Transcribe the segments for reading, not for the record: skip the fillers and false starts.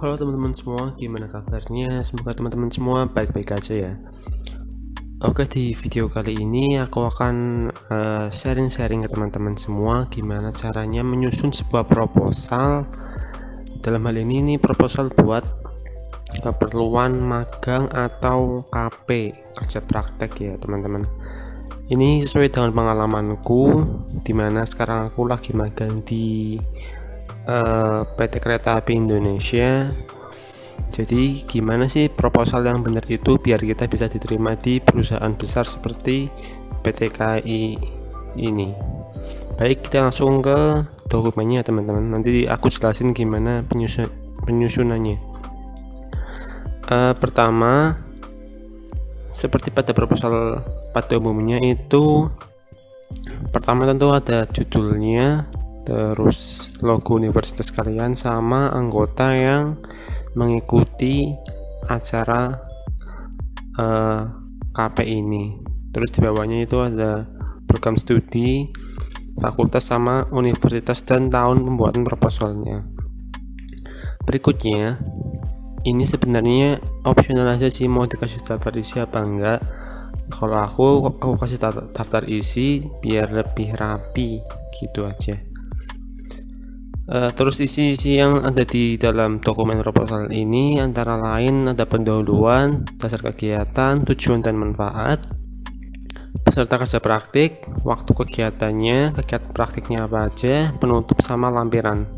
Halo teman-teman semua, gimana kabarnya? Semoga teman-teman semua baik-baik aja ya. Oke, di video kali ini aku akan sharing-sharing ke teman-teman semua gimana caranya menyusun sebuah proposal. Dalam hal ini proposal buat keperluan magang atau KP, kerja praktek ya teman-teman. Ini sesuai dengan pengalamanku, dimana sekarang aku lagi magang di PT Kereta Api Indonesia. Jadi gimana sih proposal yang benar itu biar kita bisa diterima di perusahaan besar seperti PT KAI ini. Baik, kita langsung ke dokumennya teman-teman. Nanti aku jelasin gimana penyusunannya. Pertama, seperti pada proposal pada umumnya itu, pertama tentu ada judulnya, terus logo universitas kalian sama anggota yang mengikuti acara KP ini. Terus di bawahnya itu ada program studi, fakultas sama universitas dan tahun pembuatan proposalnya. Berikutnya, ini sebenarnya opsional aja sih, mau dikasih daftar isi apa enggak. Kalau aku kasih daftar isi biar lebih rapi gitu aja. Terus isi-isi yang ada di dalam dokumen proposal ini antara lain ada pendahuluan, dasar kegiatan, tujuan dan manfaat, peserta kerja praktik, waktu kegiatannya, kegiatan praktiknya apa aja, penutup sama lampiran.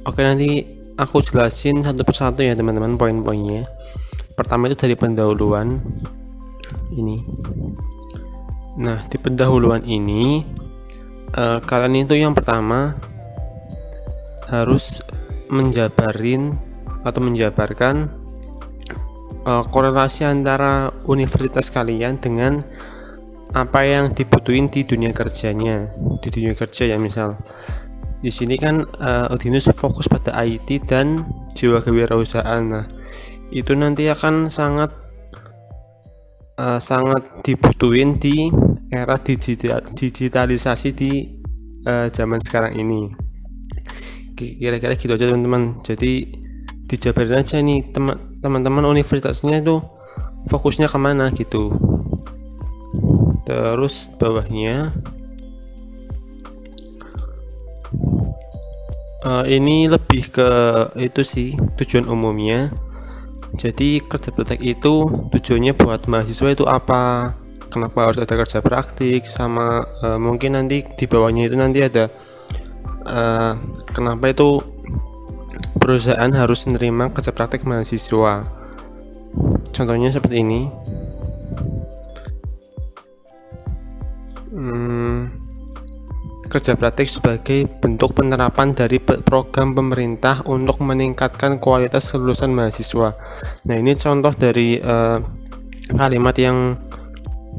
Oke, nanti aku jelasin satu persatu ya teman-teman poin-poinnya. Pertama itu dari pendahuluan ini. Nah, di pendahuluan ini kalian itu yang pertama harus menjabarkan korelasi antara universitas kalian dengan apa yang dibutuhin di dunia kerjanya, di dunia kerja ya. Misal di sini kan Udinus fokus pada IT dan jiwa kewirausahaan. Nah, itu nanti akan sangat dibutuhin di era digitalisasi di zaman sekarang ini. Kira-kira gitu aja teman-teman. Jadi dijabarin aja nih teman-teman universitasnya itu fokusnya kemana gitu. Terus bawahnya ini lebih ke itu sih, tujuan umumnya. Jadi kerja praktek itu tujuannya buat mahasiswa itu apa, kenapa harus ada kerja praktik, sama mungkin nanti di bawahnya itu nanti ada kenapa itu perusahaan harus menerima kerja praktek mahasiswa. Contohnya seperti ini. Kerja praktek sebagai bentuk penerapan dari program pemerintah untuk meningkatkan kualitas kelulusan mahasiswa. Nah, ini contoh dari kalimat yang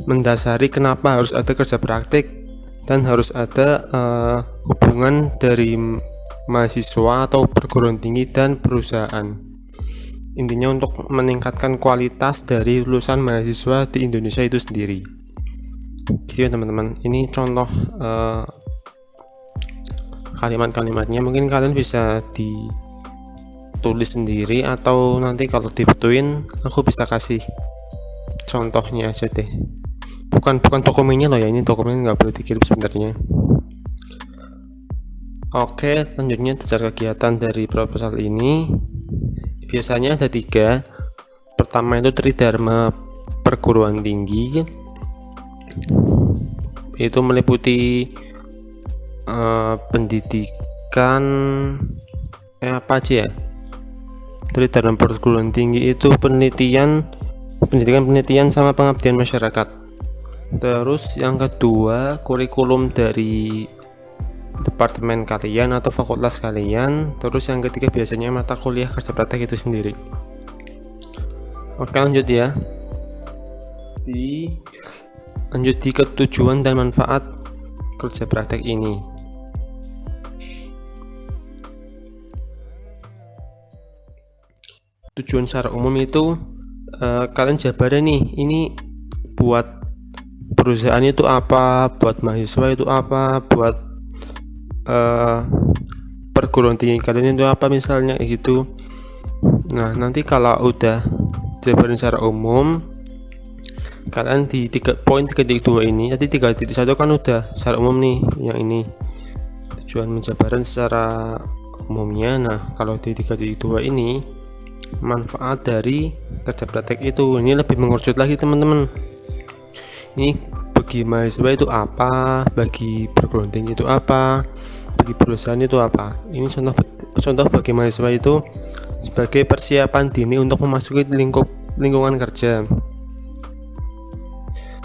mendasari kenapa harus ada kerja praktek dan harus ada hubungan dari mahasiswa atau perguruan tinggi dan perusahaan. Intinya untuk meningkatkan kualitas dari lulusan mahasiswa di Indonesia itu sendiri. Gitu ya teman-teman. Ini contoh kalimat-kalimatnya. Mungkin kalian bisa ditulis sendiri atau nanti kalau dibutuhin aku bisa kasih contohnya aja deh. Bukan dokumennya loh ya, ini dokumen nggak boleh dikirim sebenarnya. Oke, selanjutnya dasar kegiatan dari proposal ini biasanya ada 3. Pertama itu Tridharma perguruan tinggi, itu meliputi pendidikan apa aja ya. Tridharma perguruan tinggi itu pendidikan sama pengabdian masyarakat. Terus yang kedua kurikulum dari departemen kalian atau fakultas kalian. Terus yang ketiga biasanya mata kuliah kerja praktek itu sendiri. Oke, lanjut ya. Lanjut di ketujuan dan manfaat kerja praktek ini. Tujuan secara umum itu kalian jabarin nih, ini buat perusahaan itu apa, buat mahasiswa itu apa, buat perguruan tinggi kalian itu apa misalnya gitu. Nah nanti kalau udah jabarin secara umum, kalian di poin 3.2 ini, tadi 3.1 kan udah secara umum nih, yang ini tujuan penjabaran secara umumnya. Nah kalau di 3.2 ini manfaat dari kerja praktek itu, ini lebih mengerucut lagi teman-teman. Ini bagi mahasiswa itu apa, bagi perguruan tinggi itu apa, bagi perusahaan itu apa. Ini contoh bagi mahasiswa itu sebagai persiapan dini untuk memasuki lingkungan kerja.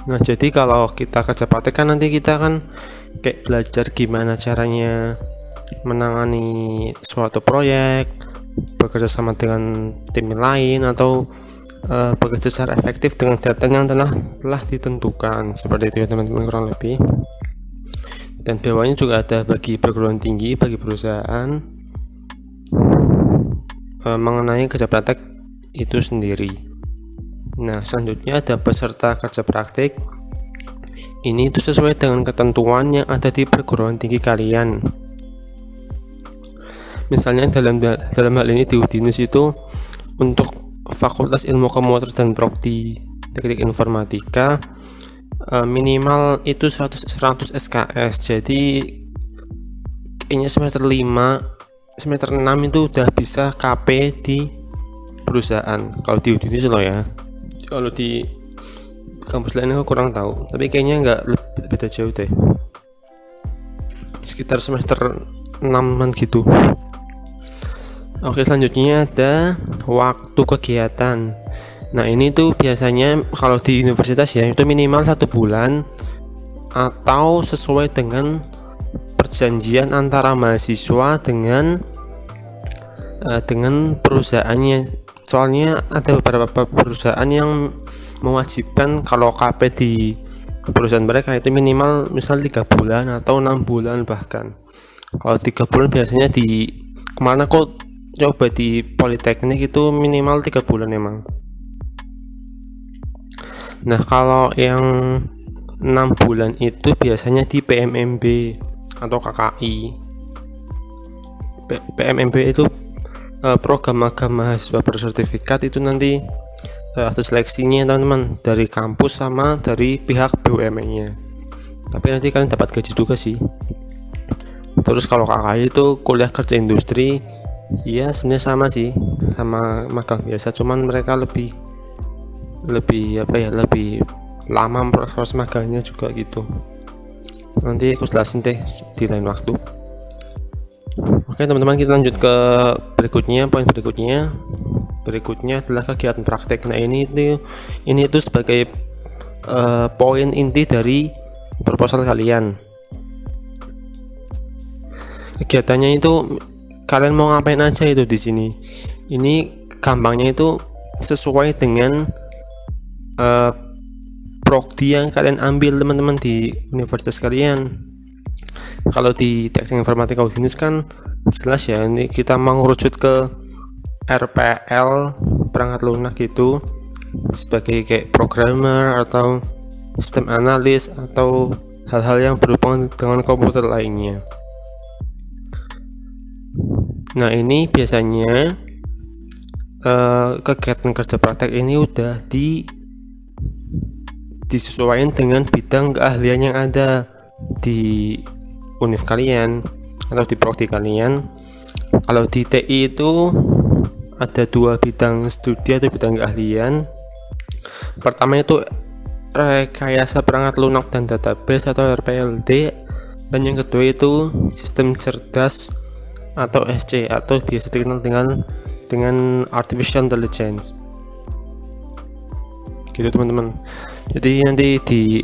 Nah jadi kalau kita kerja praktek kan nanti kita kan kayak belajar gimana caranya menangani suatu proyek, bekerja sama dengan tim lain, atau bekerja secara efektif dengan data yang telah ditentukan, seperti itu ya teman-teman kurang lebih. Dan bawahnya juga ada bagi perguruan tinggi, bagi perusahaan, mengenai kerja praktek itu sendiri. Nah selanjutnya ada peserta kerja praktek. Ini itu sesuai dengan ketentuan yang ada di perguruan tinggi kalian. Misalnya dalam hal ini di Udinus itu untuk Fakultas Ilmu Komputer dan Prodi Teknik Informatika minimal itu 100 SKS. Jadi kayaknya semester 5, semester 6 itu udah bisa KP di perusahaan. Kalau di Udinus loh ya. Kalau di kampus lain aku kurang tahu, tapi kayaknya nggak beda jauh deh, sekitar semester 6 gitu. Oke, selanjutnya ada waktu kegiatan. Nah ini tuh biasanya kalau di universitas ya itu minimal 1 bulan atau sesuai dengan perjanjian antara mahasiswa dengan perusahaannya. Soalnya ada beberapa perusahaan yang mewajibkan kalau KP di perusahaan mereka itu minimal misal 3 bulan atau 6 bulan bahkan. Kalau 3 bulan biasanya di kemana kok coba di Politeknik itu minimal 3 bulan emang. Nah kalau yang 6 bulan itu biasanya di PMMB atau KKI. PMMB itu program magang mahasiswa bersertifikat, itu nanti atau seleksinya teman-teman dari kampus sama dari pihak BUMN-nya, tapi nanti kalian dapat gaji juga sih. Terus kalau KKI itu kuliah kerja industri, ya sebenarnya sama sih, sama magang biasa, cuman mereka lebih lama proses magangnya juga gitu. Nanti aku jelasin deh di lain waktu. Oke teman-teman, kita lanjut ke berikutnya. Poin berikutnya adalah kegiatan praktek. Nah ini itu sebagai poin inti dari proposal kalian. Kegiatannya itu kalian mau ngapain aja itu di sini. Ini gampangnya itu sesuai dengan prodi yang kalian ambil teman-teman di universitas kalian. Kalau di teknik informatika Udinus kan jelas ya, ini kita mau ngerucut ke RPL, perangkat lunak gitu, sebagai kayak programmer atau sistem analis atau hal-hal yang berhubungan dengan komputer lainnya. Nah ini biasanya kegiatan kerja praktek ini udah disesuaikan dengan bidang keahlian yang ada di univ kalian atau di prodi kalian. Kalau di TI itu ada 2 bidang studi atau bidang keahlian. Pertama itu rekayasa perangkat lunak dan database atau RPLD, dan yang kedua itu sistem cerdas atau SC atau biasa dikenal dengan artificial intelligence gitu teman-teman. Jadi nanti di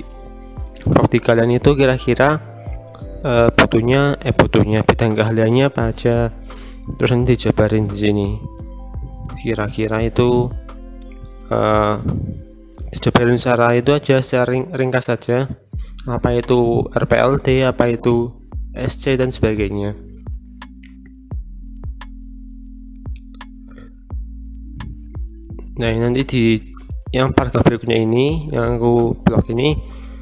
prodi kalian itu kira-kira butuhnya bidang keahliannya apa aja, terus nanti dijabarin di sini. Kira-kira itu dijabarin secara itu aja, secara ringkas saja, apa itu RPLD, apa itu SC dan sebagainya. Nah nanti di yang paragraf berikutnya ini, yang aku blok ini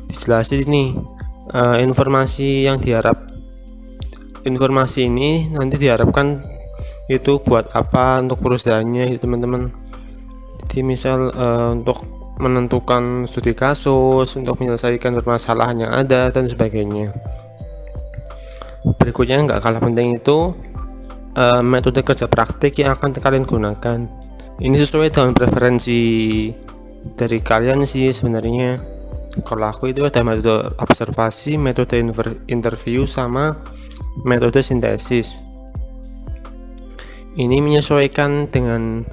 dijelasin ini informasi informasi ini nanti diharapkan itu buat apa untuk perusahaannya itu teman-teman. Jadi misal untuk menentukan studi kasus, untuk menyelesaikan permasalahan yang ada dan sebagainya. Berikutnya nggak kalah penting itu metode kerja praktik yang akan kalian gunakan. Ini sesuai dengan preferensi dari kalian sih sebenarnya. Kalau aku itu ada metode observasi, metode interview, sama metode sintesis. Ini menyesuaikan dengan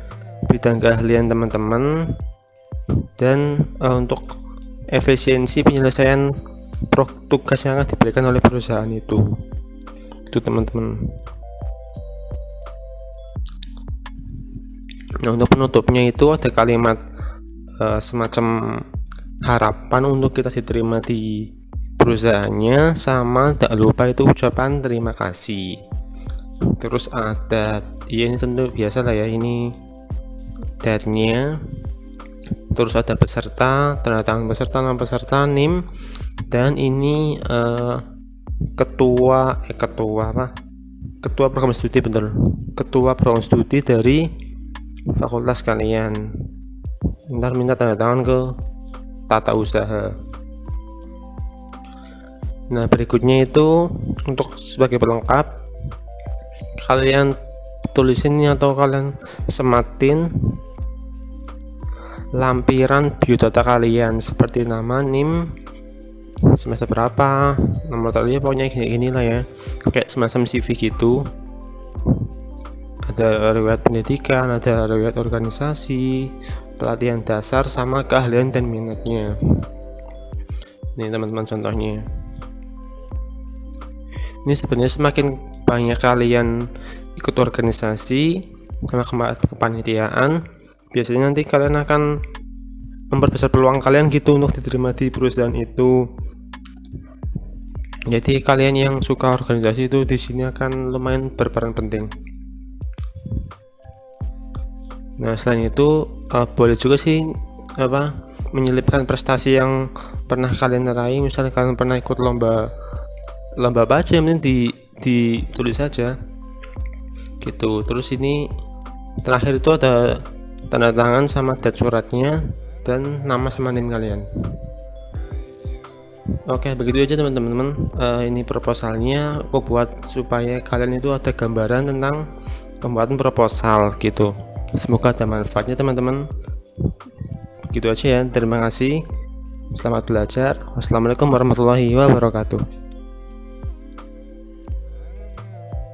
bidang keahlian teman-teman dan untuk efisiensi penyelesaian tugas yang akan diberikan oleh perusahaan itu teman-teman. Nah, untuk penutupnya itu ada kalimat semacam harapan untuk kita diterima di perusahaannya, sama tak lupa itu ucapan terima kasih. Terus ada ini tentu biasa lah ya, ini date-nya. Terus ada peserta, tanda tangan peserta, nama peserta, NIM, dan ini ketua program studi, betul, ketua program studi dari fakultas kalian. Ntar minta tanda tangan ke tata usaha. Nah, berikutnya itu untuk sebagai pelengkap, kalian tulisin atau kalian sematin lampiran biodata kalian seperti nama, NIM, semester berapa, nomor teleponnya, pokoknya gini lah ya, kayak semacam CV gitu. Ada riwayat pendidikan, ada riwayat organisasi, pelatihan dasar, sama keahlian dan minatnya. Ini teman-teman contohnya. Ini sebenarnya semakin banyak kalian ikut organisasi sama kepanitiaan, biasanya nanti kalian akan memperbesar peluang kalian gitu untuk diterima di perusahaan itu. Jadi kalian yang suka organisasi itu di sini akan lumayan berperan penting. Nah, selain itu boleh juga sih menyelipkan prestasi yang pernah kalian raih. Misalnya kalian pernah ikut lomba apa aja, mungkin ditulis saja gitu. Terus ini terakhir itu ada tanda tangan sama date suratnya dan nama sama NIM kalian. Oke, begitu aja teman-teman. Ini proposalnya aku buat supaya kalian itu ada gambaran tentang pembuatan proposal gitu. Semoga ada manfaatnya teman-teman. Begitu aja ya, terima kasih, selamat belajar. Wassalamualaikum warahmatullahi wabarakatuh.